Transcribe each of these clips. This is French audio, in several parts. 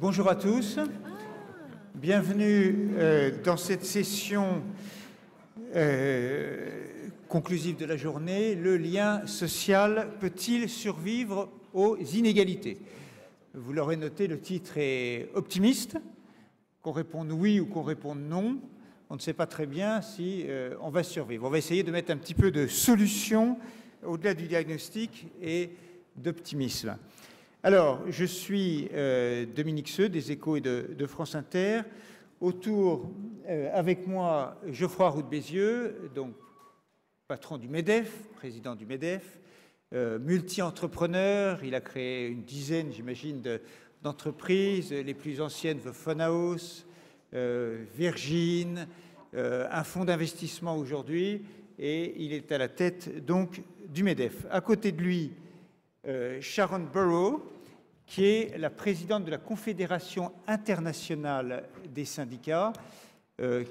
Bonjour à tous, bienvenue dans cette session conclusive de la journée. Le lien social peut-il survivre aux inégalités? Vous l'aurez noté, le titre est optimiste. Qu'on réponde oui ou qu'on réponde non, on ne sait pas très bien si on va survivre. On va essayer de mettre un petit peu de solution au-delà du diagnostic et d'optimisme. Alors, je suis Dominique Seux, des Échos et de France Inter. Autour, avec moi, Geoffroy Roux de Bézieux, donc patron du MEDEF, président du MEDEF, multi-entrepreneur. Il a créé une dizaine, j'imagine, d'entreprises. Les plus anciennes, The Fun House, Virgin, un fonds d'investissement aujourd'hui. Et il est à la tête, donc, du MEDEF. À côté de lui, Sharon Burrow, qui est la présidente de la Confédération internationale des syndicats,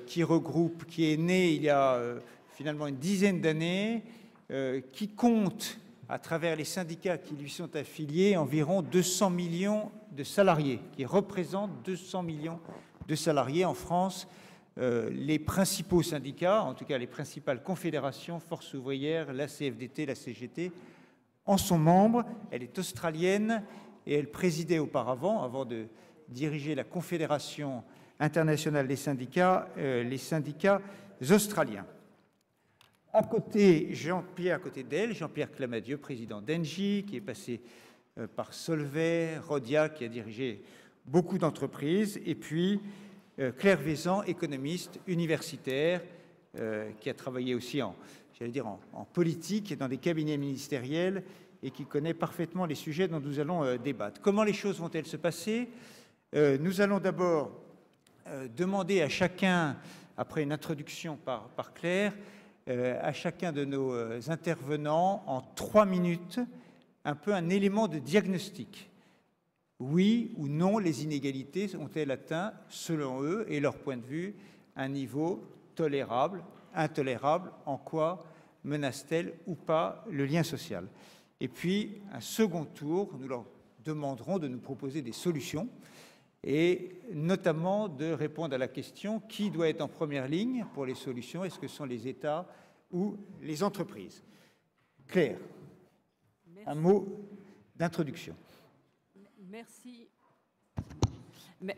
qui est née il y a finalement une dizaine d'années, qui compte, à travers les syndicats qui lui sont affiliés, environ 200 millions de salariés, qui représentent 200 millions de salariés en France. Les principaux syndicats, en tout cas les principales confédérations, Force ouvrière, la CFDT, la CGT, en sont membres. Elle est australienne et elle présidait auparavant, avant de diriger la Confédération internationale des syndicats, les syndicats australiens. À côté d'elle, Jean-Pierre Clamadieu, président d'Engie, qui est passé par Solvay, Rhodia, qui a dirigé beaucoup d'entreprises, et puis Claire Vaizan, économiste universitaire, qui a travaillé aussi en politique et dans des cabinets ministériels et qui connaît parfaitement les sujets dont nous allons débattre. Comment les choses vont-elles se passer? Nous allons d'abord demander à chacun, après une introduction par Claire, à chacun de nos intervenants, en 3 minutes, un peu un élément de diagnostic. Oui ou non, les inégalités ont-elles atteint, selon eux et leur point de vue, un niveau tolérable, intolérable? En quoi menace-t-elle ou pas le lien social? Et puis, un second tour, nous leur demanderons de nous proposer des solutions et notamment de répondre à la question qui doit être en première ligne pour les solutions? Est-ce que ce sont les États ou les entreprises? Claire, un mot d'introduction.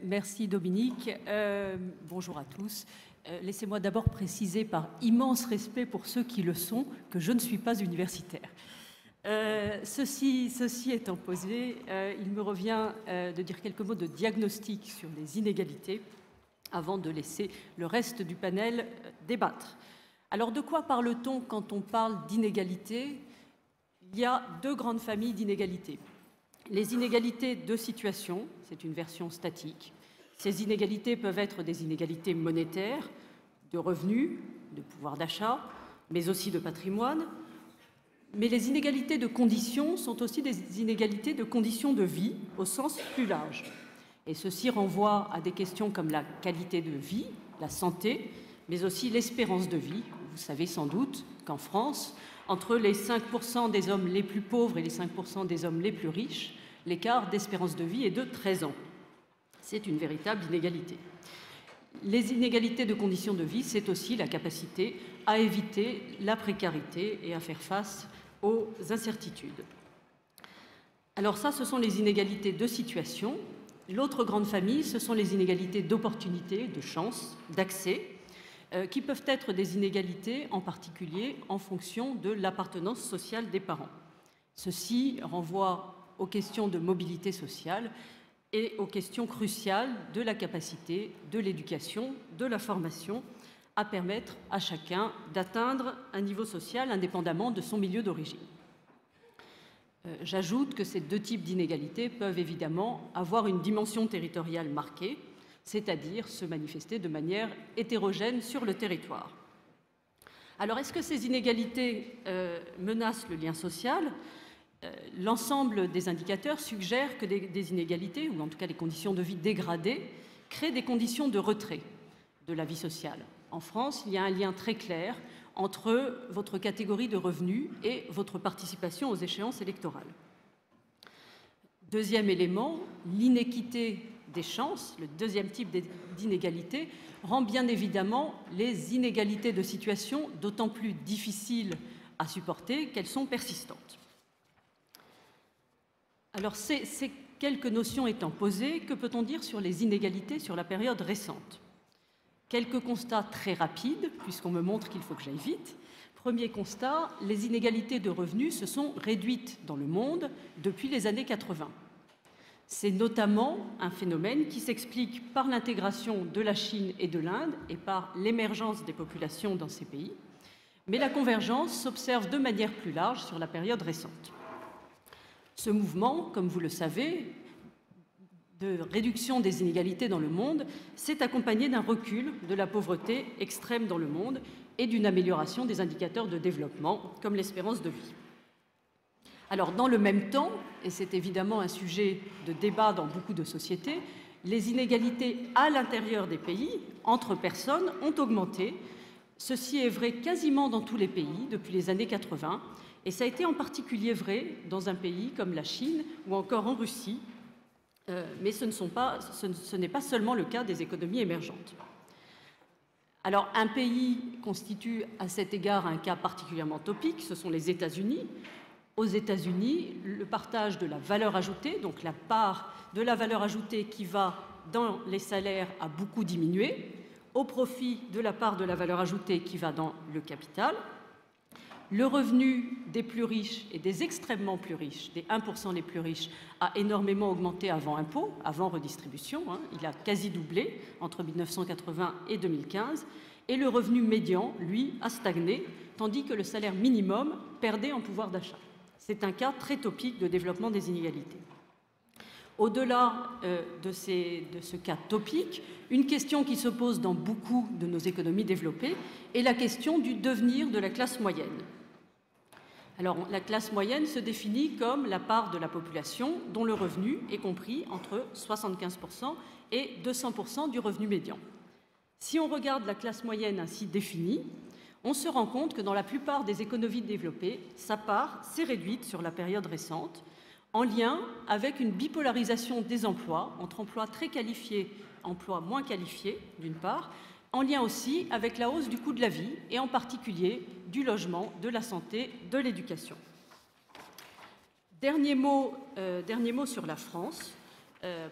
Merci Dominique. Bonjour à tous. Laissez-moi d'abord préciser, par immense respect pour ceux qui le sont, que je ne suis pas universitaire. Ceci étant posé, il me revient de dire quelques mots de diagnostic sur les inégalités avant de laisser le reste du panel débattre. Alors, de quoi parle-t-on quand on parle d'inégalités? Il y a 2 grandes familles d'inégalités. Les inégalités de situation, c'est une version statique. Ces inégalités peuvent être des inégalités monétaires, de revenus, de pouvoir d'achat, mais aussi de patrimoine. Mais les inégalités de conditions sont aussi des inégalités de conditions de vie au sens plus large. Et ceci renvoie à des questions comme la qualité de vie, la santé, mais aussi l'espérance de vie. Vous savez sans doute qu'en France, entre les 5% des hommes les plus pauvres et les 5% des hommes les plus riches, l'écart d'espérance de vie est de 13 ans. C'est une véritable inégalité. Les inégalités de conditions de vie, c'est aussi la capacité à éviter la précarité et à faire face aux incertitudes. Alors ça, ce sont les inégalités de situation. L'autre grande famille, ce sont les inégalités d'opportunité, de chance, d'accès, qui peuvent être des inégalités en particulier en fonction de l'appartenance sociale des parents. Ceci renvoie aux questions de mobilité sociale et aux questions cruciales de la capacité, de l'éducation, de la formation, à permettre à chacun d'atteindre un niveau social indépendamment de son milieu d'origine. J'ajoute que ces 2 types d'inégalités peuvent évidemment avoir une dimension territoriale marquée, c'est-à-dire se manifester de manière hétérogène sur le territoire. Alors, est-ce que ces inégalités menacent le lien social? L'ensemble des indicateurs suggèrent que des inégalités, ou en tout cas des conditions de vie dégradées, créent des conditions de retrait de la vie sociale. En France, il y a un lien très clair entre votre catégorie de revenus et votre participation aux échéances électorales. Deuxième élément, l'inéquité des chances, le deuxième type d'inégalité, rend bien évidemment les inégalités de situation d'autant plus difficiles à supporter qu'elles sont persistantes. Alors, ces quelques notions étant posées, que peut-on dire sur les inégalités sur la période récente? Quelques constats très rapides, puisqu'on me montre qu'il faut que j'aille vite. Premier constat, les inégalités de revenus se sont réduites dans le monde depuis les années 80. C'est notamment un phénomène qui s'explique par l'intégration de la Chine et de l'Inde et par l'émergence des populations dans ces pays. Mais la convergence s'observe de manière plus large sur la période récente. Ce mouvement, comme vous le savez, de réduction des inégalités dans le monde s'est accompagné d'un recul de la pauvreté extrême dans le monde et d'une amélioration des indicateurs de développement, comme l'espérance de vie. Alors, dans le même temps, et c'est évidemment un sujet de débat dans beaucoup de sociétés, les inégalités à l'intérieur des pays, entre personnes, ont augmenté. Ceci est vrai quasiment dans tous les pays depuis les années 80, et ça a été en particulier vrai dans un pays comme la Chine ou encore en Russie, mais ce n'est pas seulement le cas des économies émergentes. Alors, un pays constitue à cet égard un cas particulièrement topique, ce sont les États-Unis. Aux États-Unis, le partage de la valeur ajoutée, donc la part de la valeur ajoutée qui va dans les salaires, a beaucoup diminué, au profit de la part de la valeur ajoutée qui va dans le capital. Le revenu des plus riches et des extrêmement plus riches, des 1% les plus riches, a énormément augmenté avant impôt, avant redistribution. Il a quasi doublé entre 1980 et 2015. Et le revenu médian, lui, a stagné, tandis que le salaire minimum perdait en pouvoir d'achat. C'est un cas très topique de développement des inégalités. Au-delà de ce cas topique, une question qui se pose dans beaucoup de nos économies développées est la question du devenir de la classe moyenne. Alors, la classe moyenne se définit comme la part de la population dont le revenu est compris entre 75% et 200% du revenu médian. Si on regarde la classe moyenne ainsi définie, on se rend compte que dans la plupart des économies développées, sa part s'est réduite sur la période récente, en lien avec une bipolarisation des emplois, entre emplois très qualifiés et emplois moins qualifiés, d'une part, en lien aussi avec la hausse du coût de la vie, et en particulier du logement, de la santé, de l'éducation. Dernier mot sur la France,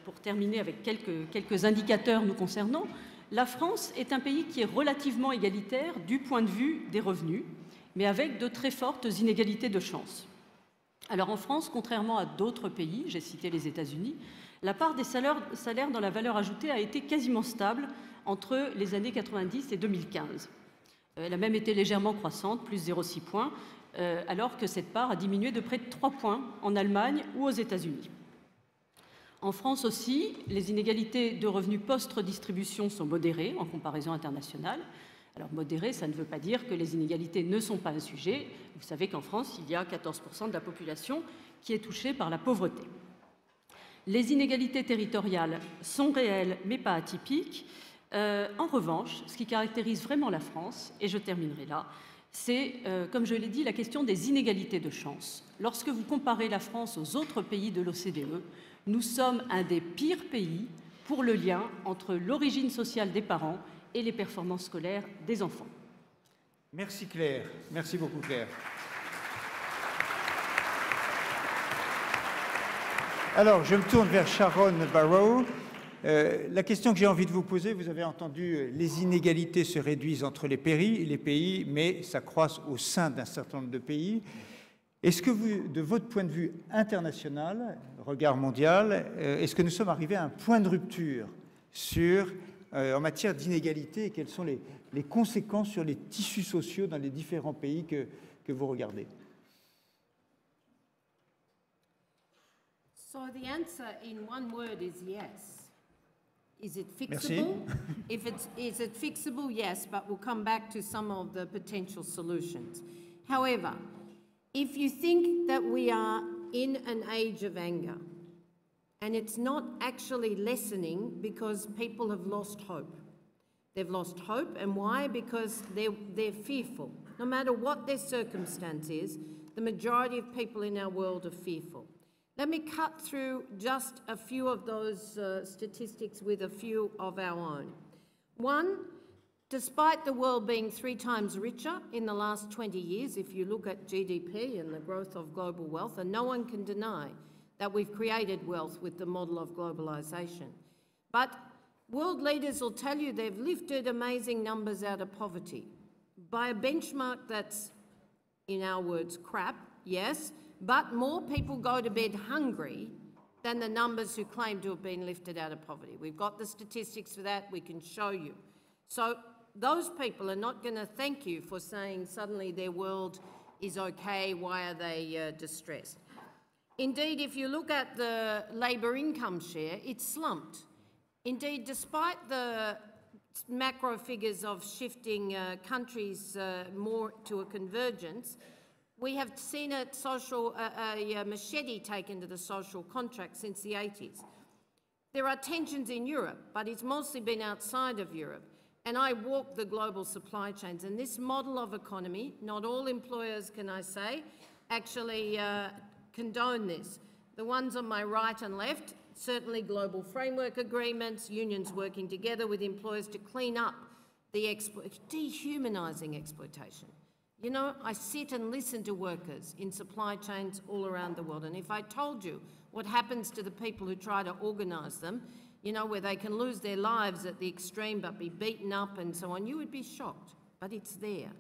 pour terminer avec quelques indicateurs nous concernant. La France est un pays qui est relativement égalitaire du point de vue des revenus, mais avec de très fortes inégalités de chance. Alors en France, contrairement à d'autres pays, j'ai cité les États-Unis, la part des salaires dans la valeur ajoutée a été quasiment stable entre les années 90 et 2015. Elle a même été légèrement croissante, plus 0,6 points, alors que cette part a diminué de près de 3 points en Allemagne ou aux États-Unis. En France aussi, les inégalités de revenus post-redistribution sont modérées en comparaison internationale. Alors modérées, ça ne veut pas dire que les inégalités ne sont pas un sujet. Vous savez qu'en France, il y a 14% de la population qui est touchée par la pauvreté. Les inégalités territoriales sont réelles, mais pas atypiques. En revanche, ce qui caractérise vraiment la France, et je terminerai là, c'est, comme je l'ai dit, la question des inégalités de chance. Lorsque vous comparez la France aux autres pays de l'OCDE, nous sommes un des pires pays pour le lien entre l'origine sociale des parents et les performances scolaires des enfants. Merci Claire. Merci beaucoup Claire. Alors, je me tourne vers Sharon Barrow. La question que j'ai envie de vous poser, vous avez entendu, les inégalités se réduisent entre les pays, mais ça croît au sein d'un certain nombre de pays. Est-ce que vous, de votre point de vue international, regard mondial, est-ce que nous sommes arrivés à un point de rupture en matière d'inégalité et quelles sont les conséquences sur les tissus sociaux dans les différents pays que vous regardez? So the answer in one word is yes. Is it fixable? Is it fixable? Yes, but we'll come back to some of the potential solutions. However, if you think that we are in an age of anger, and it's not actually lessening because people have lost hope. They've lost hope, and why? Because they're fearful. No matter what their circumstance is, the majority of people in our world are fearful. Let me cut through just a few of those statistics with a few of our own. One, despite the world being 3 times richer in the last 20 years, if you look at GDP and the growth of global wealth, and no one can deny that we've created wealth with the model of globalisation. But world leaders will tell you they've lifted amazing numbers out of poverty by a benchmark that's, in our words, crap, yes, but more people go to bed hungry than the numbers who claim to have been lifted out of poverty. We've got the statistics for that, we can show you. So those people are not going to thank you for saying suddenly their world is okay, why are they distressed? Indeed, if you look at the labour income share, it's slumped. Indeed, despite the macro figures of shifting countries more to a convergence, we have seen a machete taken to the social contract since the 80s. There are tensions in Europe, but it's mostly been outside of Europe. And I walk the global supply chains, and this model of economy, not all employers, can I say, actually condone this. The ones on my right and left, certainly global framework agreements, unions working together with employers to clean up the dehumanising exploitation. You know, I sit and listen to workers in supply chains all around the world, and if I told you what happens to the people who try to organise them, you know, where they can lose their lives at the extreme but be beaten up and so on, you would be shocked, but it's there.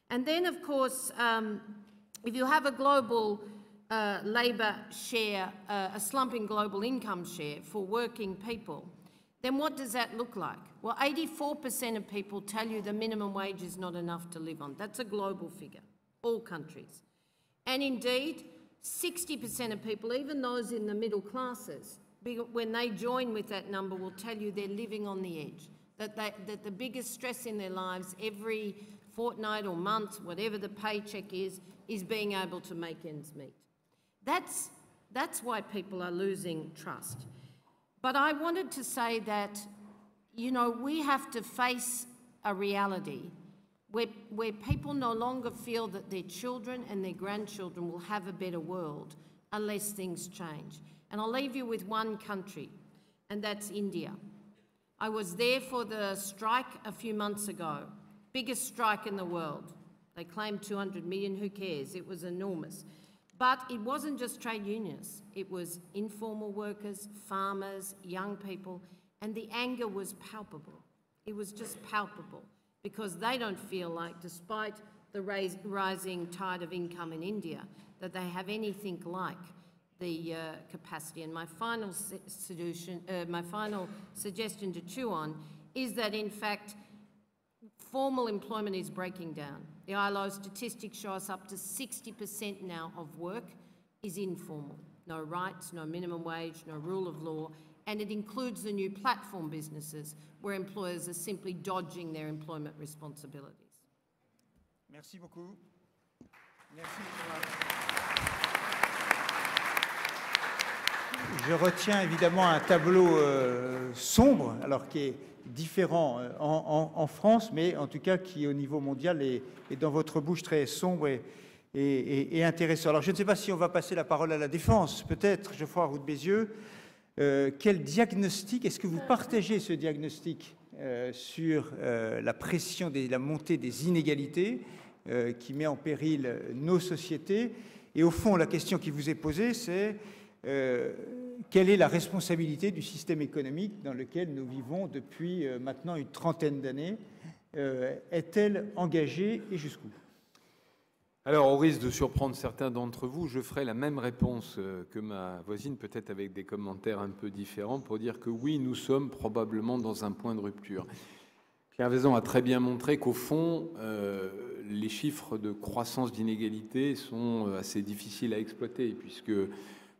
And then, of course, if you have a global labour share, a slumping global income share for working people, then what does that look like? Well, 84% of people tell you the minimum wage is not enough to live on. That's a global figure, all countries. And indeed, 60% of people, even those in the middle classes, when they join with that number, will tell you they're living on the edge, that the biggest stress in their lives every fortnight or month, whatever the paycheck is being able to make ends meet. That's why people are losing trust. But I wanted to say that, you know, we have to face a reality where people no longer feel that their children and their grandchildren will have a better world unless things change. And I'll leave you with one country, and that's India. I was there for the strike a few months ago, biggest strike in the world. They claimed 200 million, who cares? It was enormous. But it wasn't just trade unions, it was informal workers, farmers, young people, and the anger was palpable. It was just palpable because they don't feel like, despite the rising tide of income in India, that they have anything like the capacity. And my final suggestion to chew on is that, in fact, formal employment is breaking down. The ILO statistics show us up to 60% now of work is informal. No rights, no minimum wage, no rule of law, and it includes the new platform businesses where employers are simply dodging their employment responsibilities. Merci beaucoup. Merci. Je retiens évidemment un tableau sombre, alors qui est différent en France, mais en tout cas qui au niveau mondial est dans votre bouche très sombre et intéressant. Alors je ne sais pas si on va passer la parole à la défense, peut-être, Geoffroy Roux de Bézieux. Quel diagnostic, est-ce que vous partagez ce diagnostic sur la pression, la montée des inégalités qui met en péril nos sociétés? Et au fond, la question qui vous est posée, c'est quelle est la responsabilité du système économique dans lequel nous vivons depuis maintenant une trentaine d'années? Est-elle engagée et jusqu'où? Alors, au risque de surprendre certains d'entre vous, je ferai la même réponse que ma voisine, peut-être avec des commentaires un peu différents, pour dire que oui, nous sommes probablement dans un point de rupture. Claire Vaison a très bien montré qu'au fond, les chiffres de croissance d'inégalité sont assez difficiles à exploiter, puisque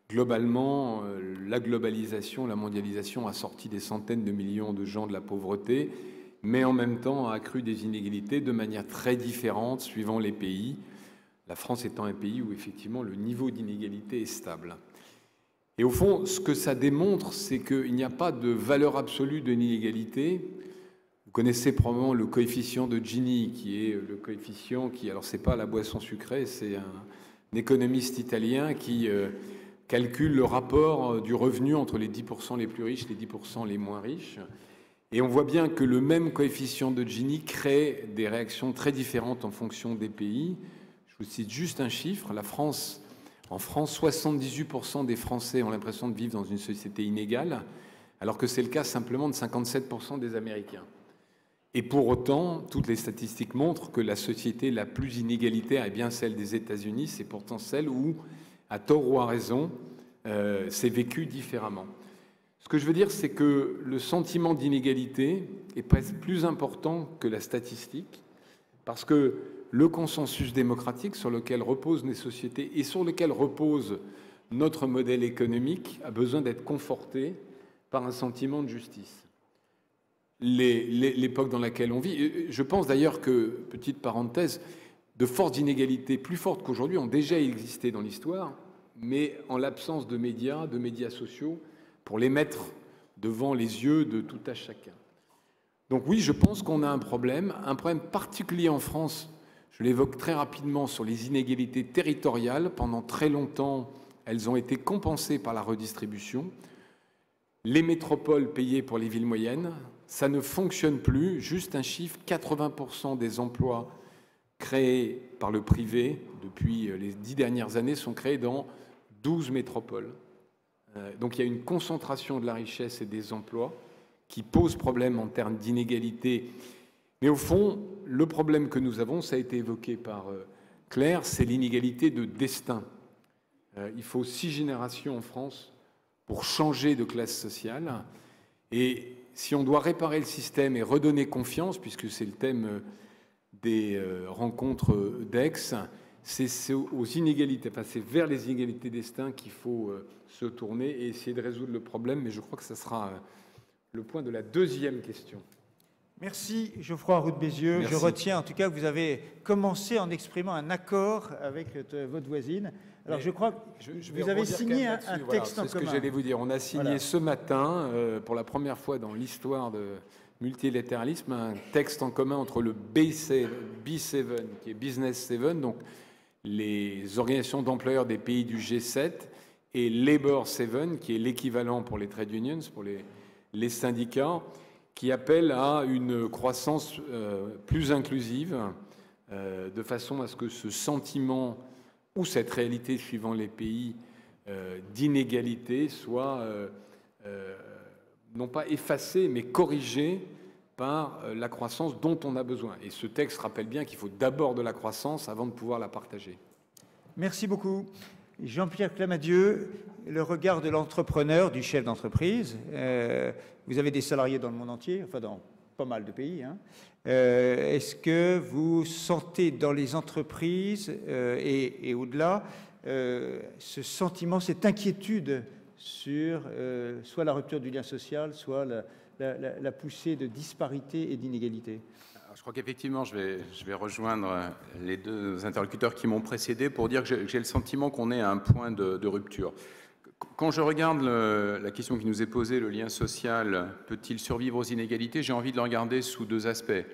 globalement, la globalisation, la mondialisation a sorti des centaines de millions de gens de la pauvreté, mais en même temps a accru des inégalités de manière très différente suivant les pays. La France étant un pays où effectivement le niveau d'inégalité est stable. Et au fond, ce que ça démontre, c'est qu'il n'y a pas de valeur absolue de l'inégalité. Vous connaissez probablement le coefficient de Gini, qui est le coefficient qui, alors c'est pas la boisson sucrée, c'est un économiste italien qui calcule le rapport du revenu entre les 10% les plus riches et les 10% les moins riches. Et on voit bien que le même coefficient de Gini crée des réactions très différentes en fonction des pays. Je vous cite juste un chiffre. En France, 78% des Français ont l'impression de vivre dans une société inégale, alors que c'est le cas simplement de 57% des Américains. Et pour autant, toutes les statistiques montrent que la société la plus inégalitaire est bien celle des États-Unis. C'est pourtant celle où, à tort ou à raison, c'est vécu différemment. Ce que je veux dire, c'est que le sentiment d'inégalité est presque plus important que la statistique, parce que le consensus démocratique sur lequel reposent les sociétés et sur lequel repose notre modèle économique a besoin d'être conforté par un sentiment de justice. L'époque dans laquelle on vit, je pense d'ailleurs que, petite parenthèse, de fortes inégalités plus fortes qu'aujourd'hui ont déjà existé dans l'histoire, mais en l'absence de médias sociaux, pour les mettre devant les yeux de tout à chacun. Donc oui, je pense qu'on a un problème particulier en France. Je l'évoque très rapidement sur les inégalités territoriales. Pendant très longtemps, elles ont été compensées par la redistribution. Les métropoles payées pour les villes moyennes, ça ne fonctionne plus. Juste un chiffre, 80% des emplois créés par le privé depuis les 10 dernières années sont créés dans 12 métropoles. Donc il y a une concentration de la richesse et des emplois qui pose problème en termes d'inégalité. Mais au fond, le problème que nous avons, ça a été évoqué par Claire, c'est l'inégalité de destin. Il faut 6 générations en France pour changer de classe sociale. Et si on doit réparer le système et redonner confiance, puisque c'est le thème des rencontres d'Aix, c'est aux inégalités, enfin c'est vers les inégalités de destin qu'il faut se tourner et essayer de résoudre le problème. Mais je crois que ça sera le point de la deuxième question. Merci Geoffroy Roux de Bézieux. Merci. Je retiens en tout cas que vous avez commencé en exprimant un accord avec votre voisine. Alors je crois que vous avez signé un texte en commun. C'est ce que j'allais vous dire. On a signé ce matin, pour la première fois dans l'histoire de multilatéralisme, un texte en commun entre le B7, qui est Business 7, donc les organisations d'employeurs des pays du G7, et Labor 7, qui est l'équivalent pour les trade unions, pour les syndicats, qui appelle à une croissance plus inclusive, de façon à ce que ce sentiment ou cette réalité, suivant les pays, d'inégalité soit non pas effacée, mais corrigée par la croissance dont on a besoin. Et ce texte rappelle bien qu'il faut d'abord de la croissance avant de pouvoir la partager. Merci beaucoup. Jean-Pierre Clamadieu, le regard de l'entrepreneur, du chef d'entreprise. Vous avez des salariés dans le monde entier, enfin dans pas mal de pays. Est-ce que vous sentez dans les entreprises et au-delà ce sentiment, cette inquiétude sur soit la rupture du lien social, soit la poussée de disparité et d'inégalité? Je crois qu'effectivement, je vais rejoindre les deux interlocuteurs qui m'ont précédé pour dire que j'ai le sentiment qu'on est à un point de rupture. Quand je regarde la question qui nous est posée, le lien social peut-il survivre aux inégalités, j'ai envie de le regarder sous deux aspects.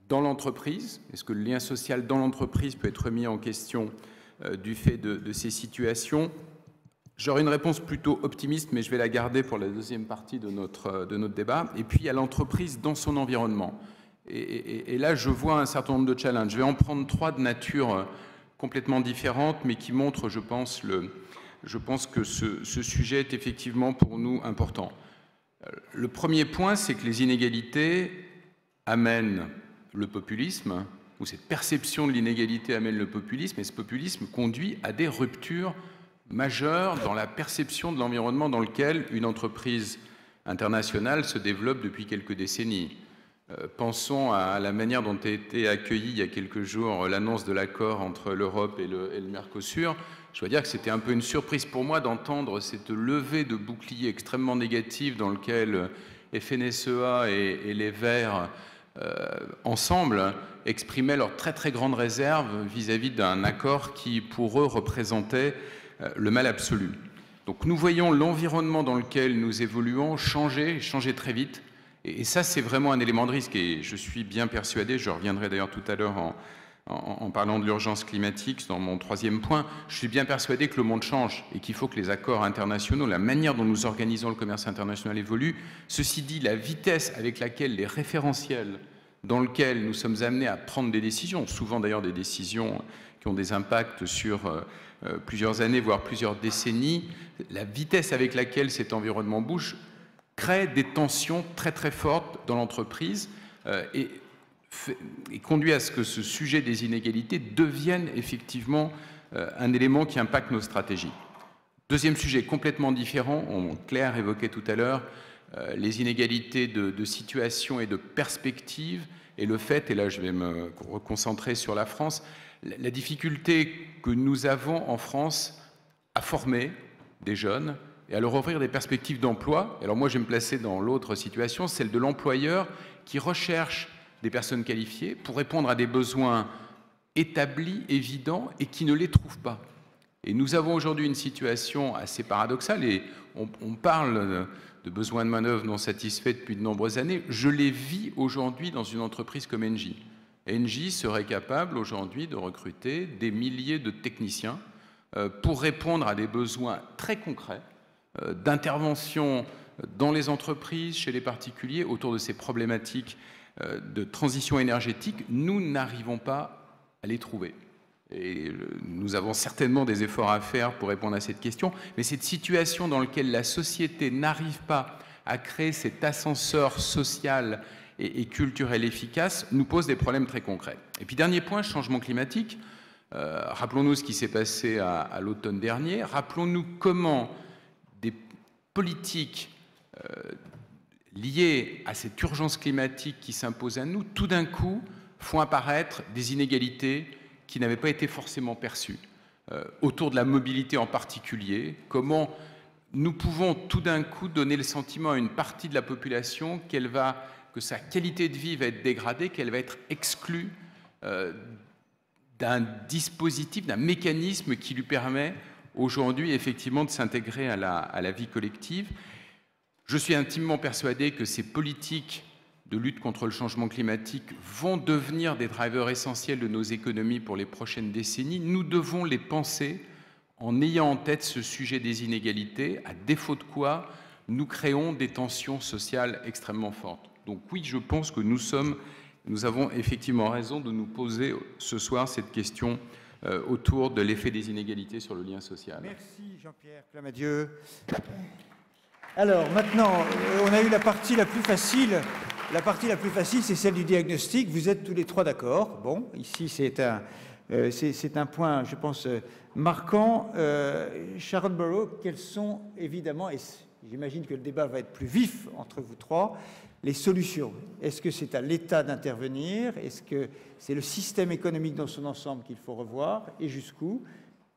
Dans l'entreprise, est-ce que le lien social dans l'entreprise peut être mis en question du fait de ces situations? J'aurai une réponse plutôt optimiste, mais je vais la garder pour la deuxième partie de notre débat. Et puis, il y a l'entreprise dans son environnement. Et là, je vois un certain nombre de challenges. Je vais en prendre 3 de nature complètement différente, mais qui montrent, je pense que ce sujet est effectivement pour nous important. Le premier point, c'est que les inégalités amènent le populisme, ou cette perception de l'inégalité amène le populisme, et ce populisme conduit à des ruptures majeures dans la perception de l'environnement dans lequel une entreprise internationale se développe depuis quelques décennies. Pensons à la manière dont a été accueillie il y a quelques jours l'annonce de l'accord entre l'Europe et le Mercosur. Je dois dire que c'était un peu une surprise pour moi d'entendre cette levée de bouclier extrêmement négative dans lequel FNSEA et les Verts, ensemble, exprimaient leurs très très grandes réserves vis-à-vis d'un accord qui, pour eux, représentait le mal absolu. Donc nous voyons l'environnement dans lequel nous évoluons changer très vite. Et ça, c'est vraiment un élément de risque. Et je suis bien persuadé, je reviendrai d'ailleurs tout à l'heure en parlant de l'urgence climatique, dans mon troisième point, je suis bien persuadé que le monde change et qu'il faut que les accords internationaux, la manière dont nous organisons le commerce international évolue. Ceci dit, la vitesse avec laquelle les référentiels dans lesquels nous sommes amenés à prendre des décisions, souvent d'ailleurs des décisions qui ont des impacts sur plusieurs années, voire plusieurs décennies, la vitesse avec laquelle cet environnement bouge crée des tensions très très fortes dans l'entreprise et conduit à ce que ce sujet des inégalités devienne effectivement un élément qui impacte nos stratégies. Deuxième sujet complètement différent, Claire évoquait tout à l'heure, les inégalités de situation et de perspective, et le fait, et là je vais me reconcentrer sur la France, la difficulté que nous avons en France à former des jeunes et à leur offrir des perspectives d'emploi. Alors moi je vais me placer dans l'autre situation, celle de l'employeur qui recherche des personnes qualifiées pour répondre à des besoins établis, évidents, et qui ne les trouvent pas. Et nous avons aujourd'hui une situation assez paradoxale, et on parle de besoins de manœuvre non satisfaits depuis de nombreuses années. Je les vis aujourd'hui dans une entreprise comme Engie. Engie serait capable aujourd'hui de recruter des milliers de techniciens pour répondre à des besoins très concrets d'intervention dans les entreprises, chez les particuliers, autour de ces problématiques de transition énergétique. Nous n'arrivons pas à les trouver. Et nous avons certainement des efforts à faire pour répondre à cette question, mais cette situation dans laquelle la société n'arrive pas à créer cet ascenseur social et culturel efficace nous pose des problèmes très concrets. Et puis dernier point, changement climatique. Rappelons-nous ce qui s'est passé à l'automne dernier. Rappelons-nous comment des politiques liées à cette urgence climatique qui s'impose à nous, tout d'un coup, font apparaître des inégalités qui n'avaient pas été forcément perçues. Autour de la mobilité en particulier, comment nous pouvons tout d'un coup donner le sentiment à une partie de la population que sa qualité de vie va être dégradée, qu'elle va être exclue d'un dispositif, d'un mécanisme qui lui permet aujourd'hui effectivement de s'intégrer à la vie collective. Je suis intimement persuadé que ces politiques de lutte contre le changement climatique vont devenir des drivers essentiels de nos économies pour les prochaines décennies. Nous devons les penser en ayant en tête ce sujet des inégalités, à défaut de quoi nous créons des tensions sociales extrêmement fortes. Donc oui, je pense que nous avons effectivement raison de nous poser ce soir cette question autour de l'effet des inégalités sur le lien social. Merci Jean-Pierre Clamadieu. Alors maintenant, on a eu la partie la plus facile. La partie la plus facile, c'est celle du diagnostic. Vous êtes tous les trois d'accord. Bon, ici c'est un point, je pense, marquant. Sharon Burrow, quelles sont évidemment, et j'imagine que le débat va être plus vif entre vous trois, les solutions? Est-ce que c'est à l'État d'intervenir? Est-ce que c'est le système économique dans son ensemble qu'il faut revoir? Et jusqu'où?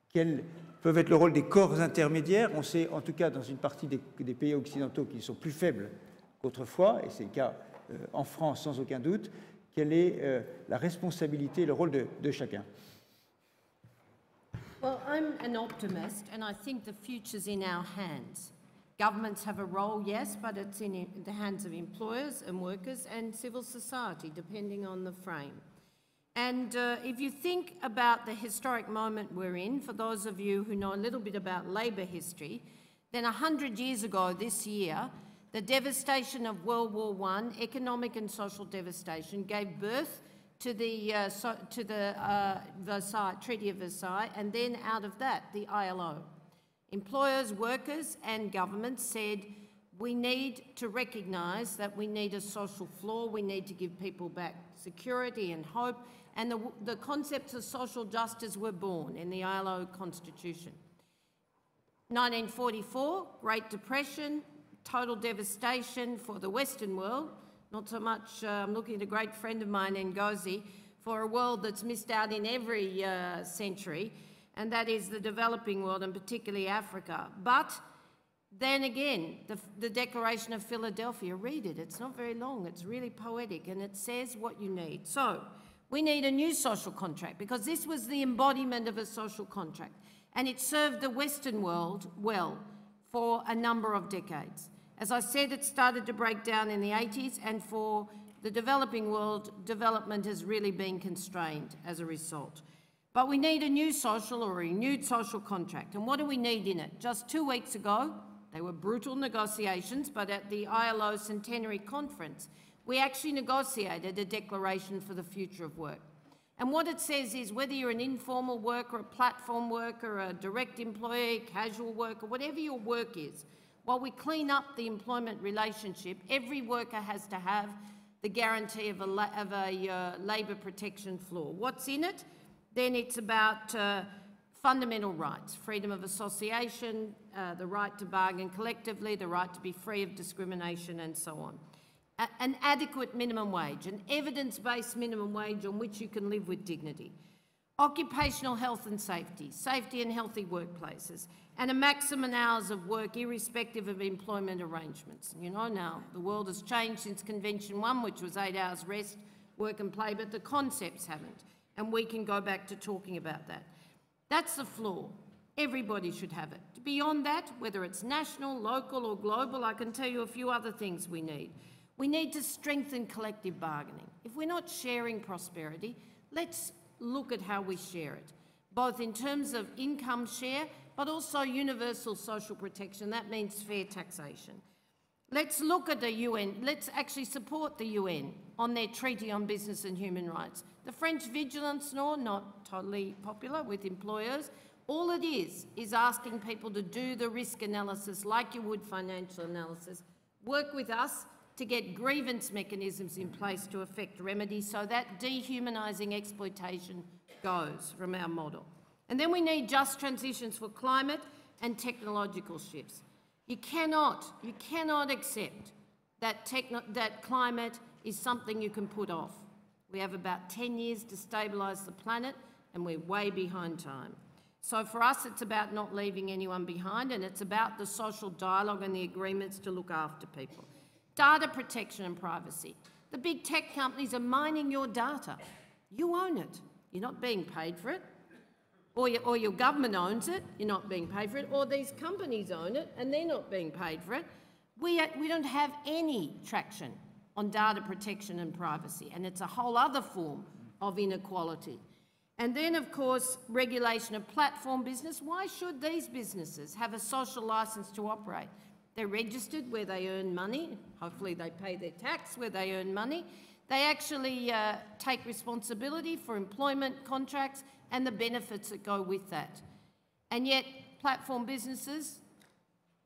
Quels peuvent être le rôle des corps intermédiaires? On sait, en tout cas, dans une partie des pays occidentaux qui sont plus faibles qu'autrefois, et c'est le cas en France sans aucun doute. Quelle est la responsabilité et le rôle de chacun? Well, I'm an optimist, and I think the future's in our hands. Governments have a role, yes, but it's in the hands of employers and workers and civil society, depending on the frame. And if you think about the historic moment we're in, for those of you who know a little bit about labour history, then 100 years ago this year, the devastation of World War I, economic and social devastation, gave birth to the Treaty of Versailles, and then out of that, the ILO. Employers, workers and governments said, we need to recognise that we need a social floor, we need to give people back security and hope, and the concepts of social justice were born in the ILO Constitution. 1944, Great Depression, total devastation for the Western world, not so much, I'm looking at a great friend of mine, Ngozi, for a world that's missed out in every century, and that is the developing world, and particularly Africa. But then again, the Declaration of Philadelphia, read it. It's not very long. It's really poetic, and it says what you need. So we need a new social contract, because this was the embodiment of a social contract, and it served the Western world well for a number of decades. As I said, it started to break down in the 80s, and for the developing world development has really been constrained as a result. But we need a new social or a renewed social contract. And what do we need in it? Just 2 weeks ago, they were brutal negotiations, but at the ILO Centenary Conference, we actually negotiated a declaration for the future of work. And what it says is whether you're an informal worker, a platform worker, a direct employee, casual worker, whatever your work is, while we clean up the employment relationship, every worker has to have the guarantee of a labour protection floor. What's in it? Then it's about fundamental rights, freedom of association, the right to bargain collectively, the right to be free of discrimination and so on. An adequate minimum wage, an evidence-based minimum wage on which you can live with dignity. Occupational health and safety, safety and healthy workplaces, and a maximum hours of work irrespective of employment arrangements. You know now, the world has changed since Convention 1, which was 8 hours rest, work and play, but the concepts haven't, and we can go back to talking about that. That's the floor. Everybody should have it. Beyond that, whether it's national, local or global, I can tell you a few other things we need. We need to strengthen collective bargaining. If we're not sharing prosperity, let's look at how we share it, both in terms of income share, but also universal social protection. That means fair taxation. Let's look at the UN. Let's actually support the UN on their Treaty on Business and Human Rights. The French Vigilance Law, not totally popular with employers, all it is asking people to do the risk analysis like you would financial analysis, work with us to get grievance mechanisms in place to effect remedies so that dehumanising exploitation goes from our model. And then we need just transitions for climate and technological shifts. You cannot accept that climate is something you can put off. We have about 10 years to stabilise the planet and we're way behind time. So for us, it's about not leaving anyone behind, and it's about the social dialogue and the agreements to look after people. Data protection and privacy. The big tech companies are mining your data. You own it. You're not being paid for it. Or your government owns it. You're not being paid for it. Or these companies own it and they're not being paid for it. We don't have any traction on data protection and privacy, and it's a whole other form of inequality. And then, of course, regulation of platform business. Why should these businesses have a social licence to operate? They're registered where they earn money. Hopefully they pay their tax where they earn money. They actually take responsibility for employment contracts and the benefits that go with that. And yet platform businesses,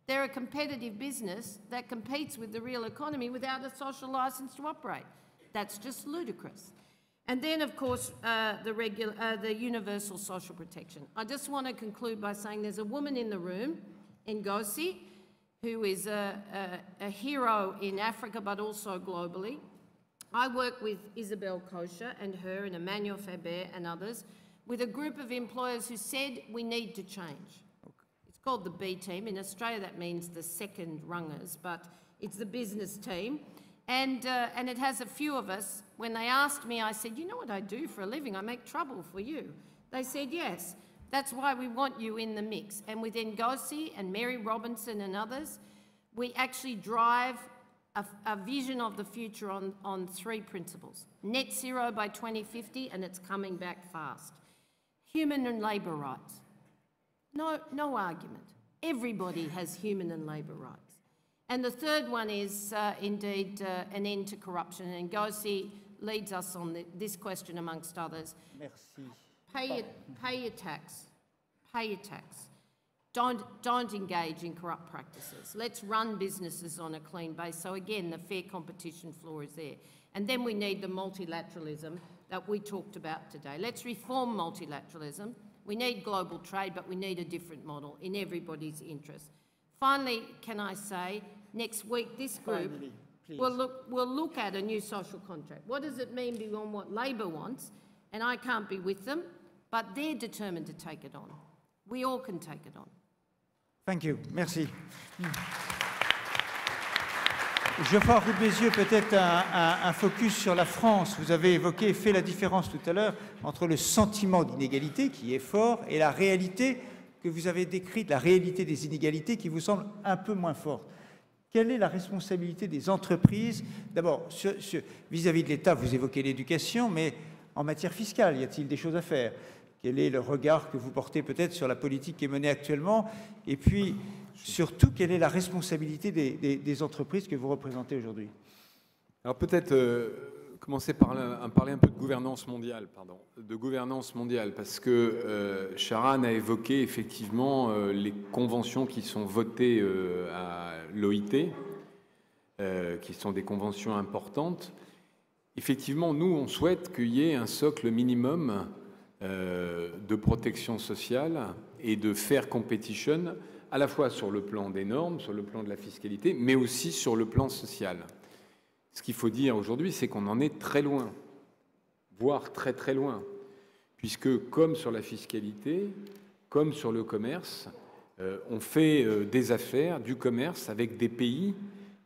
they're a competitive business that competes with the real economy without a social licence to operate. That's just ludicrous. And then, of course, the universal social protection. I just want to conclude by saying there's a woman in the room, Ngozi, who is a hero in Africa but also globally. I work with Isabel Kosher and her and Emmanuel Faber and others with a group of employers who said we need to change. It's called the B team. In Australia that means the second rungers, but it's the business team. And it has a few of us. When they asked me, I said, you know what I do for a living? I make trouble for you. They said, yes. That's why we want you in the mix. And with Ngozi and Mary Robinson and others, we actually drive a vision of the future on 3 principles. Net zero by 2050, and it's coming back fast. Human and labour rights. No argument. Everybody has human and labour rights. And the third one is indeed an end to corruption. And Ngozi leads us on this question amongst others. Merci. Pay your tax. Pay your tax. Don't engage in corrupt practices. Let's run businesses on a clean base. So again, the fair competition floor is there. And then we need the multilateralism that we talked about today. Let's reform multilateralism. We need global trade, but we need a different model in everybody's interest. Finally, can I say, next week this group will look at a new social contract. What does it mean beyond what Labor wants? And I can't be with them, but they're determined to take it on. We all can take it on. Thank you. Merci. Geoffroy Roux de Bézieux, peut-être un focus sur la France. Vous avez évoqué, fait la différence tout à l'heure entre le sentiment d'inégalité qui est fort et la réalité que vous avez décrite, la réalité des inégalités qui vous semble un peu moins forte. quelle est la responsabilité des entreprises? D'abord, vis-à-vis de l'État, vous évoquez l'éducation, mais en matière fiscale, y a-t-il des choses à faire? Quel est le regard que vous portez peut-être sur la politique qui est menée actuellement? Et puis, surtout, quelle est la responsabilité des entreprises que vous représentez aujourd'hui? Alors peut-être commencer par parler un peu de gouvernance mondiale, parce que Sharan a évoqué effectivement les conventions qui sont votées à l'OIT, qui sont des conventions importantes. Effectivement, nous, on souhaite qu'il y ait un socle minimum de protection sociale et de fair competition, à la fois sur le plan des normes, sur le plan de la fiscalité, mais aussi sur le plan social. Ce qu'il faut dire aujourd'hui, c'est qu'on en est très loin, voire très très loin, puisque comme sur la fiscalité, comme sur le commerce, on fait des affaires, du commerce avec des pays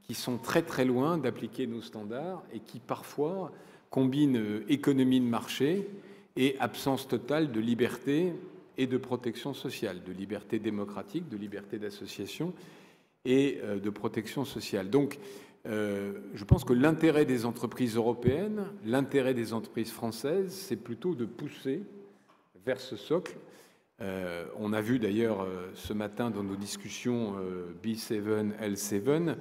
qui sont très très loin d'appliquer nos standards et qui parfois combinent économie de marché et absence totale de liberté et de protection sociale, de liberté démocratique, de liberté d'association et de protection sociale. Donc, je pense que l'intérêt des entreprises européennes, l'intérêt des entreprises françaises, c'est plutôt de pousser vers ce socle. On a vu d'ailleurs ce matin dans nos discussions B7, L7,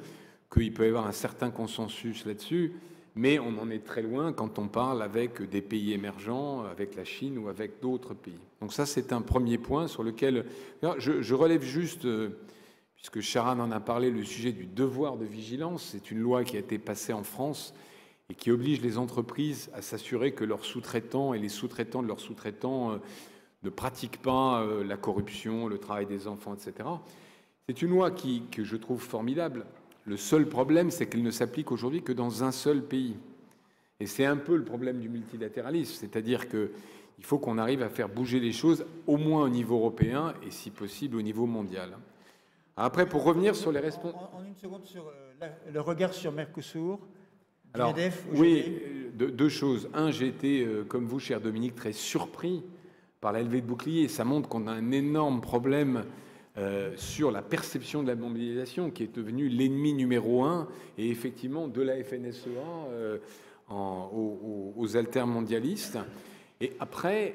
qu'il peut y avoir un certain consensus là-dessus, mais on en est très loin quand on parle avec des pays émergents, avec la Chine ou avec d'autres pays. Donc ça, c'est un premier point sur lequel... Je relève juste... puisque Sharan en a parlé, le sujet du devoir de vigilance. C'est une loi qui a été passée en France et qui oblige les entreprises à s'assurer que leurs sous-traitants et les sous-traitants de leurs sous-traitants ne pratiquent pas la corruption, le travail des enfants, etc. C'est une loi que je trouve formidable. Le seul problème, c'est qu'elle ne s'applique aujourd'hui que dans un seul pays. Et c'est un peu le problème du multilatéralisme, c'est-à-dire qu'il faut qu'on arrive à faire bouger les choses, au moins au niveau européen et si possible au niveau mondial. Après, pour revenir sur les responsables... En une seconde, sur le regard sur Mercosur, alors, MEDEF, oui, deux choses. Un, j'ai été, comme vous, cher Dominique, très surpris par la levée de bouclier. Ça montre qu'on a un énorme problème sur la perception de la mondialisation, qui est devenue l'ennemi numéro un, et effectivement, de la FNSEA aux altermondialistes. Et après,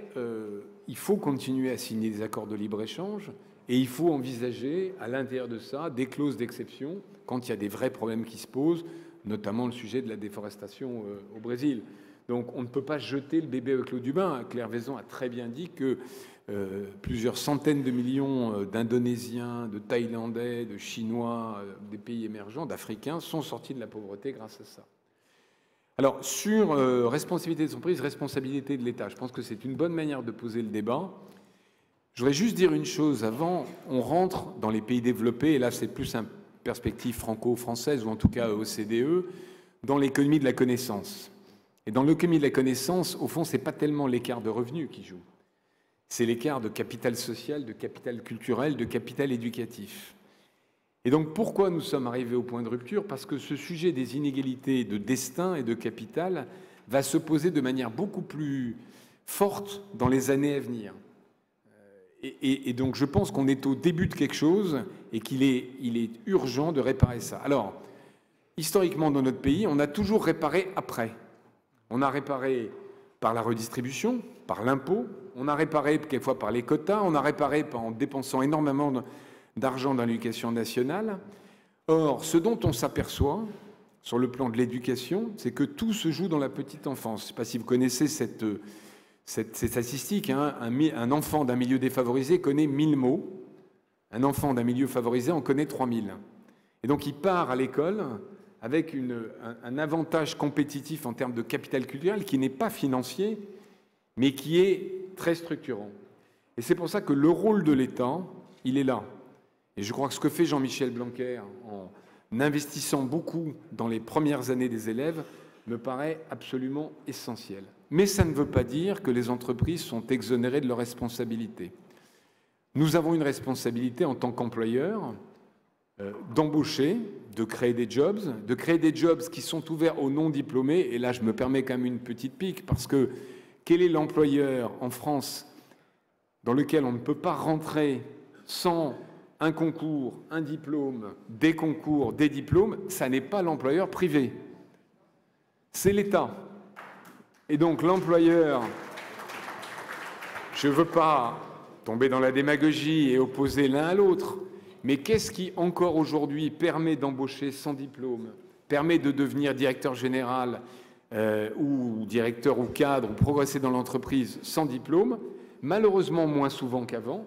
il faut continuer à signer des accords de libre-échange. Et il faut envisager, à l'intérieur de ça, des clauses d'exception quand il y a des vrais problèmes qui se posent, notamment le sujet de la déforestation au Brésil. Donc on ne peut pas jeter le bébé avec l'eau du bain. Claire Vaison a très bien dit que plusieurs centaines de millions d'Indonésiens, de Thaïlandais, de Chinois, des pays émergents, d'Africains sont sortis de la pauvreté grâce à ça. Alors, sur responsabilité des entreprises, responsabilité de l'État, je pense que c'est une bonne manière de poser le débat. Je voudrais juste dire une chose avant, on rentre dans les pays développés, et là c'est plus une perspective franco-française, ou en tout cas OCDE, dans l'économie de la connaissance. Et dans l'économie de la connaissance, au fond, ce n'est pas tellement l'écart de revenus qui joue. C'est l'écart de capital social, de capital culturel, de capital éducatif. Et donc pourquoi nous sommes arrivés au point de rupture? Parce que ce sujet des inégalités de destin et de capital va se poser de manière beaucoup plus forte dans les années à venir. Et donc je pense qu'on est au début de quelque chose et qu'il est urgent de réparer ça. Alors, historiquement dans notre pays, on a toujours réparé après. On a réparé par la redistribution, par l'impôt, on a réparé quelquefois par les quotas, on a réparé en dépensant énormément d'argent dans l'éducation nationale. Or, ce dont on s'aperçoit sur le plan de l'éducation, c'est que tout se joue dans la petite enfance. Je ne sais pas si vous connaissez cette statistique, hein. Un enfant d'un milieu défavorisé connaît 1000 mots. Un enfant d'un milieu favorisé en connaît 3000. Et donc il part à l'école avec un avantage compétitif en termes de capital culturel qui n'est pas financier, mais qui est très structurant. Et c'est pour ça que le rôle de l'État, il est là. Et je crois que ce que fait Jean-Michel Blanquer en investissant beaucoup dans les premières années des élèves me paraît absolument essentiel. Mais ça ne veut pas dire que les entreprises sont exonérées de leurs responsabilités. Nous avons une responsabilité en tant qu'employeurs d'embaucher, de créer des jobs qui sont ouverts aux non-diplômés. Et là, je me permets quand même une petite pique, parce que quel est l'employeur en France dans lequel on ne peut pas rentrer sans un concours, un diplôme, des concours, des diplômes, ça n'est pas l'employeur privé. C'est l'État. Et donc l'employeur, je ne veux pas tomber dans la démagogie et opposer l'un à l'autre, mais qu'est-ce qui encore aujourd'hui permet d'embaucher sans diplôme, permet de devenir directeur général ou directeur ou cadre, ou progresser dans l'entreprise sans diplôme? Malheureusement moins souvent qu'avant,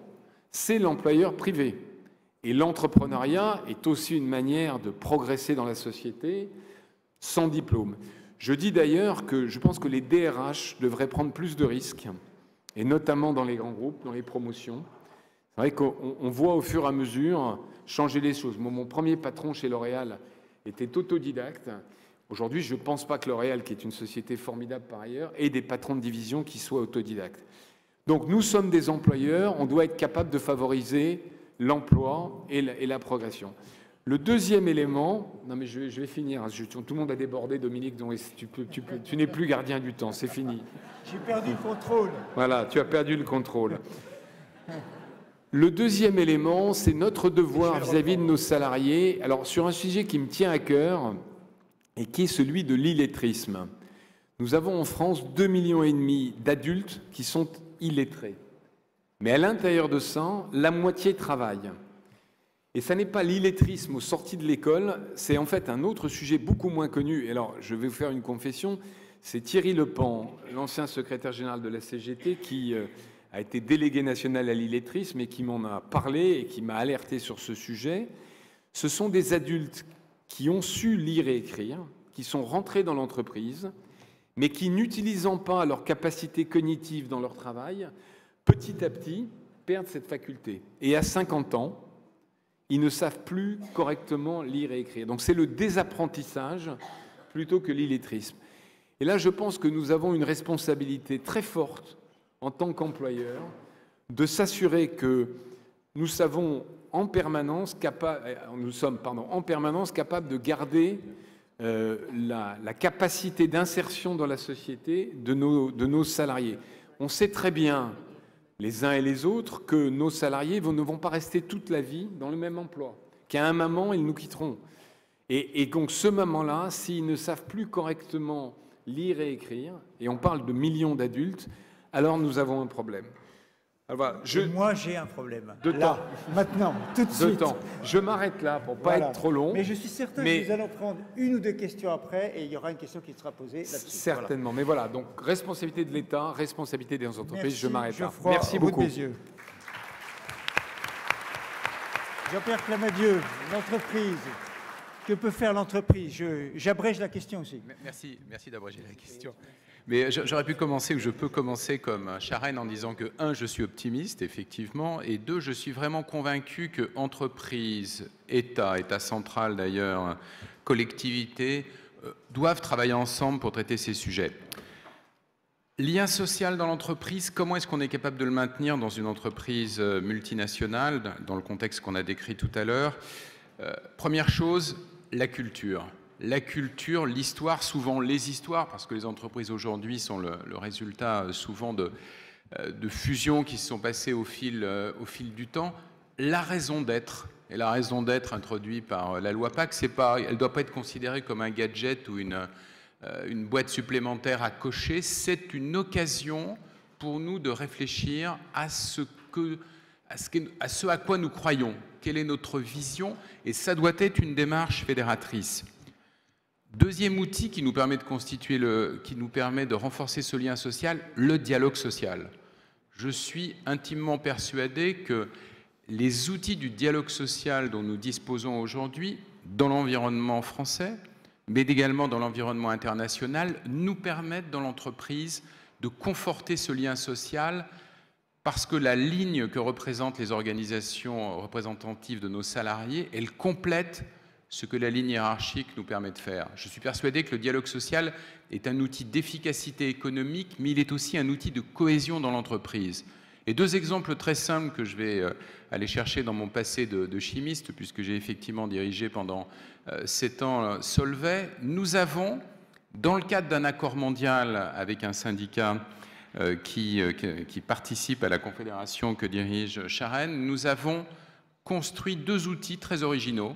c'est l'employeur privé. Et l'entrepreneuriat est aussi une manière de progresser dans la société sans diplôme. Je dis d'ailleurs que je pense que les DRH devraient prendre plus de risques, et notamment dans les grands groupes, dans les promotions. C'est vrai qu'on voit au fur et à mesure changer les choses. Moi, mon premier patron chez L'Oréal était autodidacte. Aujourd'hui, je ne pense pas que L'Oréal, qui est une société formidable par ailleurs, ait des patrons de division qui soient autodidactes. Donc nous sommes des employeurs, on doit être capable de favoriser l'emploi et la progression. Le deuxième élément, non mais je vais finir, tout le monde a débordé, Dominique, donc tu n'es plus gardien du temps, c'est fini. J'ai perdu le contrôle. Voilà, tu as perdu le contrôle. Le deuxième élément, c'est notre devoir vis-à-vis de nos salariés, alors sur un sujet qui me tient à cœur et qui est celui de l'illettrisme. Nous avons en France 2,5 millions d'adultes qui sont illettrés. Mais à l'intérieur de ça, la moitié travaille. Et ça n'est pas l'illettrisme aux sorties de l'école, c'est en fait un autre sujet beaucoup moins connu. Et alors, je vais vous faire une confession, c'est Thierry Lepan, l'ancien secrétaire général de la CGT, qui a été délégué national à l'illettrisme et qui m'en a parlé et qui m'a alerté sur ce sujet. Ce sont des adultes qui ont su lire et écrire, qui sont rentrés dans l'entreprise, mais qui, n'utilisant pas leur capacité cognitive dans leur travail, petit à petit, perdent cette faculté. Et à 50 ans, ils ne savent plus correctement lire et écrire. Donc c'est le désapprentissage plutôt que l'illettrisme. Et là, je pense que nous avons une responsabilité très forte en tant qu'employeur de s'assurer que nous sommes en permanence capables de garder la capacité d'insertion dans la société de nos salariés. On sait très bien, les uns et les autres, que nos salariés ne vont pas rester toute la vie dans le même emploi, qu'à un moment, ils nous quitteront. Et donc, ce moment-là, s'ils ne savent plus correctement lire et écrire, et on parle de millions d'adultes, alors nous avons un problème. Alors, voilà, moi, j'ai un problème. De temps. Maintenant, tout de suite. De temps. Je m'arrête là pour ne pas être trop long. Mais je suis certain que nous allons prendre une ou deux questions après et il y aura une question qui sera posée là-dessus. Certainement. Voilà. Mais voilà, donc responsabilité de l'État, responsabilité des entreprises. Merci, je m'arrête là. Geoffroy, merci beaucoup. Jean-Pierre Clamadieu, l'entreprise. Que peut faire l'entreprise? J'abrège la question aussi. Merci d'abréger la question. Mais j'aurais pu commencer, ou je peux commencer comme Sharon en disant que, 1, je suis optimiste, effectivement, et 2, je suis vraiment convaincu que entreprise, État central d'ailleurs, collectivité, doivent travailler ensemble pour traiter ces sujets. Lien social dans l'entreprise, comment est-ce qu'on est capable de le maintenir dans une entreprise multinationale, dans le contexte qu'on a décrit tout à l'heure? Première chose, la culture. La culture, l'histoire, souvent les histoires, parce que les entreprises aujourd'hui sont le résultat souvent de fusions qui se sont passées au fil du temps. La raison d'être, et la raison d'être introduite par la loi PACTE, elle ne doit pas être considérée comme un gadget ou une boîte supplémentaire à cocher, c'est une occasion pour nous de réfléchir à ce à quoi nous croyons, quelle est notre vision, et ça doit être une démarche fédératrice. Deuxième outil qui nous permet de renforcer ce lien social, le dialogue social. Je suis intimement persuadé que les outils du dialogue social dont nous disposons aujourd'hui, dans l'environnement français, mais également dans l'environnement international, nous permettent dans l'entreprise de conforter ce lien social parce que la ligne que représentent les organisations représentatives de nos salariés, elle complète ce que la ligne hiérarchique nous permet de faire. Je suis persuadé que le dialogue social est un outil d'efficacité économique, mais il est aussi un outil de cohésion dans l'entreprise. Et 2 exemples très simples que je vais aller chercher dans mon passé de chimiste, puisque j'ai effectivement dirigé pendant 7 ans Solvay. Nous avons, dans le cadre d'un accord mondial avec un syndicat qui participe à la confédération que dirige Sharon, nous avons construit deux outils très originaux.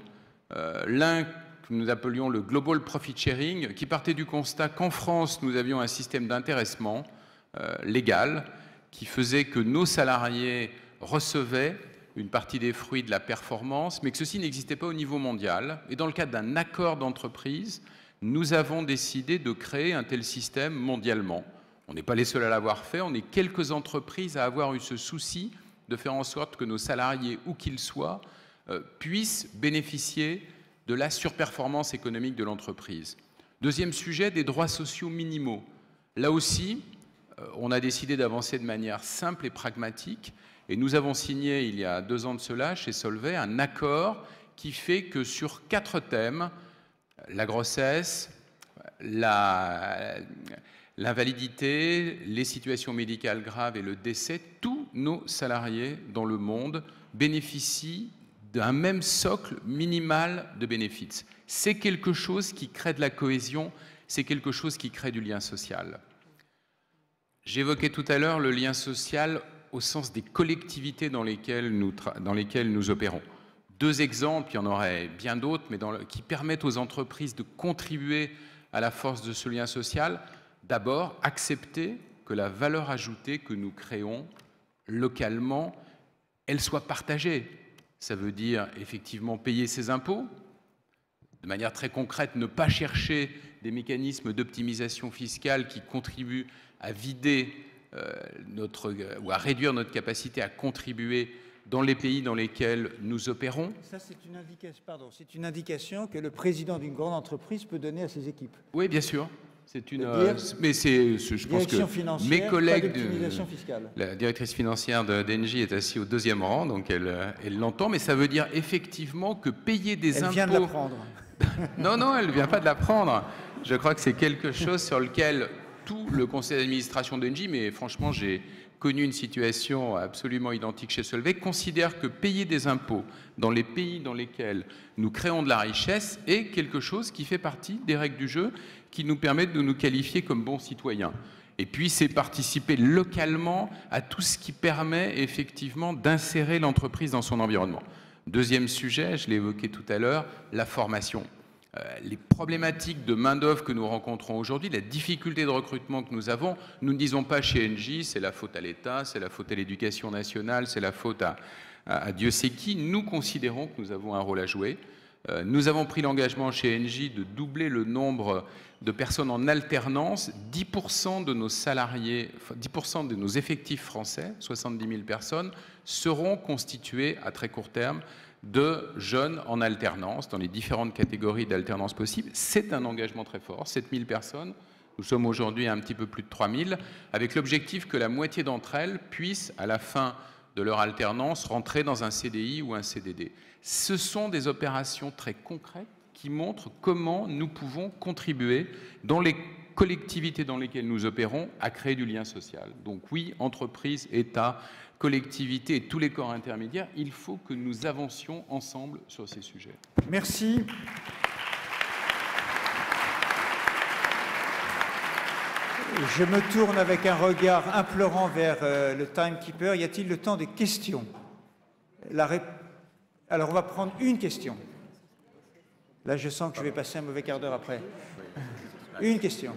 L'un que nous appelions le Global Profit Sharing, qui partait du constat qu'en France, nous avions un système d'intéressement légal qui faisait que nos salariés recevaient une partie des fruits de la performance, mais que ceci n'existait pas au niveau mondial. Et dans le cadre d'un accord d'entreprise, nous avons décidé de créer un tel système mondialement. On n'est pas les seuls à l'avoir fait, on est quelques entreprises à avoir eu ce souci de faire en sorte que nos salariés, où qu'ils soient, puissent bénéficier de la surperformance économique de l'entreprise. Deuxième sujet, des droits sociaux minimaux. Là aussi, on a décidé d'avancer de manière simple et pragmatique, et nous avons signé, il y a 2 ans de cela, chez Solvay, un accord qui fait que sur 4 thèmes, la grossesse, l'invalidité, les situations médicales graves et le décès, tous nos salariés dans le monde bénéficient d'un même socle minimal de bénéfices. C'est quelque chose qui crée de la cohésion, c'est quelque chose qui crée du lien social. J'évoquais tout à l'heure le lien social au sens des collectivités dans lesquelles nous opérons. 2 exemples, il y en aurait bien d'autres, mais qui permettent aux entreprises de contribuer à la force de ce lien social. D'abord, accepter que la valeur ajoutée que nous créons localement, elle soit partagée. Ça veut dire effectivement payer ses impôts, de manière très concrète, ne pas chercher des mécanismes d'optimisation fiscale qui contribuent à vider ou à réduire notre capacité à contribuer dans les pays dans lesquels nous opérons. Ça, c'est une indication que le président d'une grande entreprise peut donner à ses équipes. Oui, bien sûr. C'est une, mais je pense que mes collègues, la directrice financière d'Engie est assise au 2e rang, donc elle l'entend, mais ça veut dire effectivement que payer des impôts... Elle vient de l'apprendre. Non, elle ne vient pas de l'apprendre. Je crois que c'est quelque chose sur lequel tout le conseil d'administration d'Engie, mais franchement, j'ai connu une situation absolument identique chez Solvay, considère que payer des impôts dans les pays dans lesquels nous créons de la richesse est quelque chose qui fait partie des règles du jeu, qui nous permettent de nous qualifier comme bons citoyens. Et puis, c'est participer localement à tout ce qui permet effectivement d'insérer l'entreprise dans son environnement. Deuxième sujet, je l'ai évoqué tout à l'heure, la formation. Les problématiques de main-d'œuvre que nous rencontrons aujourd'hui, la difficulté de recrutement que nous avons, nous ne disons pas chez Engie, c'est la faute à l'État, c'est la faute à l'éducation nationale, c'est la faute à Dieu sait qui. Nous considérons que nous avons un rôle à jouer. Nous avons pris l'engagement chez Engie de doubler le nombre de personnes en alternance. 10% de nos salariés, 10% de nos effectifs français, 70 000 personnes, seront constitués à très court terme de jeunes en alternance, dans les différentes catégories d'alternance possibles. C'est un engagement très fort, 7 000 personnes. Nous sommes aujourd'hui à un petit peu plus de 3 000, avec l'objectif que la moitié d'entre elles puissent, à la fin de leur alternance, rentrer dans un CDI ou un CDD. Ce sont des opérations très concrètes qui montrent comment nous pouvons contribuer dans les collectivités dans lesquelles nous opérons à créer du lien social. Donc oui, entreprises, État, collectivités et tous les corps intermédiaires, il faut que nous avancions ensemble sur ces sujets. Merci. Je me tourne avec un regard implorant vers le timekeeper. Y a-t-il le temps des questions? Alors, on va prendre une question. Là, je sens que je vais passer un mauvais quart d'heure après. Une question.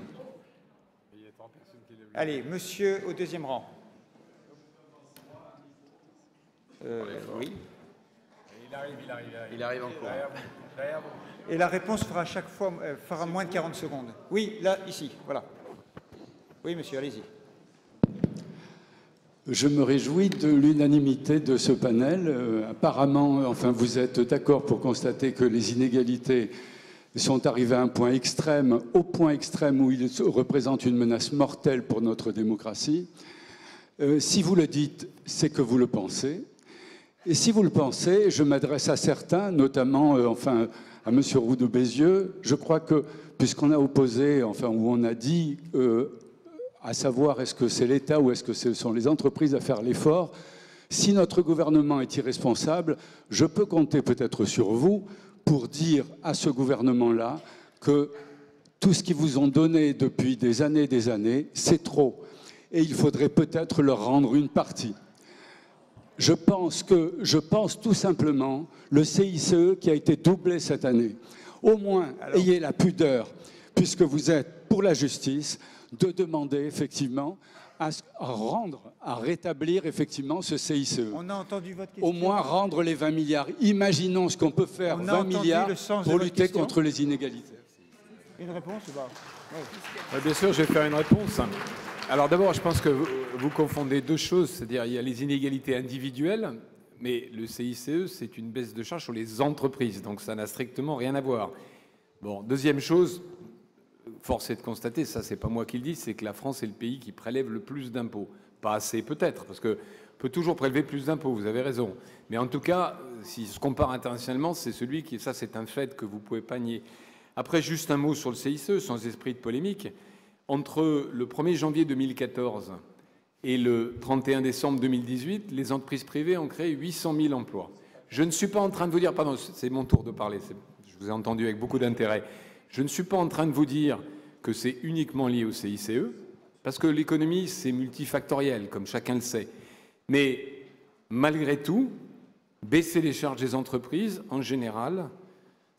Allez, monsieur au 2e rang. Oui. Il arrive encore. Et la réponse fera à chaque fois moins de 40 secondes. Oui, là, ici, voilà. Oui, monsieur, allez-y. Je me réjouis de l'unanimité de ce panel. Apparemment, enfin, vous êtes d'accord pour constater que les inégalités sont arrivées à un point extrême, au point extrême où ils représentent une menace mortelle pour notre démocratie. Si vous le dites, c'est que vous le pensez. Et si vous le pensez, je m'adresse à certains, notamment enfin, à M. Roux de Bézieux. Je crois que, puisqu'on a opposé, enfin, où on a dit, à savoir est-ce que c'est l'État ou est-ce que ce sont les entreprises à faire l'effort, si notre gouvernement est irresponsable, je peux compter peut-être sur vous pour dire à ce gouvernement-là que tout ce qu'ils vous ont donné depuis des années, c'est trop. Et il faudrait peut-être leur rendre une partie. Je pense tout simplement le CICE qui a été doublé cette année. Au moins, ayez la pudeur, puisque vous êtes pour la justice, de demander effectivement à rétablir effectivement ce CICE. On a entendu votre question. Au moins rendre les 20 milliards. Imaginons ce qu'on peut faire, 20 milliards, pour lutter contre les inégalités. Une réponse ou pas? Oui, bien sûr, je vais faire une réponse. Alors d'abord, je pense que vous confondez deux choses, c'est-à-dire il y a les inégalités individuelles, mais le CICE, c'est une baisse de charge sur les entreprises, donc ça n'a strictement rien à voir. Bon, deuxième chose, force est de constater, ça c'est pas moi qui le dis, c'est que la France est le pays qui prélève le plus d'impôts. Pas assez peut-être, parce qu'on peut toujours prélever plus d'impôts, vous avez raison. Mais en tout cas, si se compare internationalement, c'est celui qui, ça c'est un fait que vous ne pouvez pas nier. Après, juste un mot sur le CICE, sans esprit de polémique. Entre le 1er janvier 2014 et le 31 décembre 2018, les entreprises privées ont créé 800 000 emplois. Je ne suis pas en train de vous dire, pardon, c'est mon tour de parler, je vous ai entendu avec beaucoup d'intérêt. Je ne suis pas en train de vous dire que c'est uniquement lié au CICE, parce que l'économie, c'est multifactoriel, comme chacun le sait. Mais malgré tout, baisser les charges des entreprises, en général,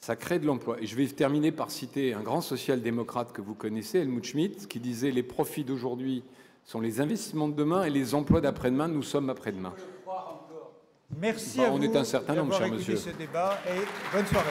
ça crée de l'emploi. Et je vais terminer par citer un grand social-démocrate que vous connaissez, Helmut Schmidt, qui disait « Les profits d'aujourd'hui sont les investissements de demain et les emplois d'après-demain, nous sommes après-demain ». Merci à vous. On est un certain nombre, cher monsieur. Ce débat et bonne soirée.